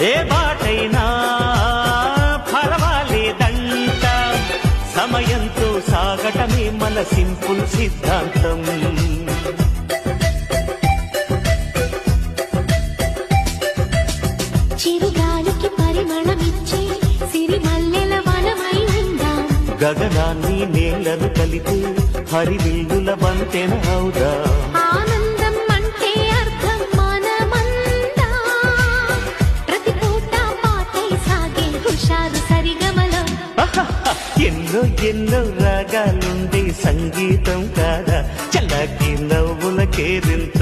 ఏ బాటైనా పర్వాలేదంట, సమయంతో సాగటమే మన సింపుల్ సిద్ధాంతం. చిరుగాలికి పరిమళమిచ్చే సిరిమల్లెల వనమై ఉందాం, గగనాన్ని నేలను కలిపి హరివిల్లుల వంతెన అవుదాం. ఆనందం అంటే అర్థం మనమందా, ప్రతి పూట పాటై సాగే హుషారు సరిగమలం. ఎన్నో ఎన్నో రాగాలుండే సంగీతం కాదా, చల్లకి నవ్వుల కేరింత.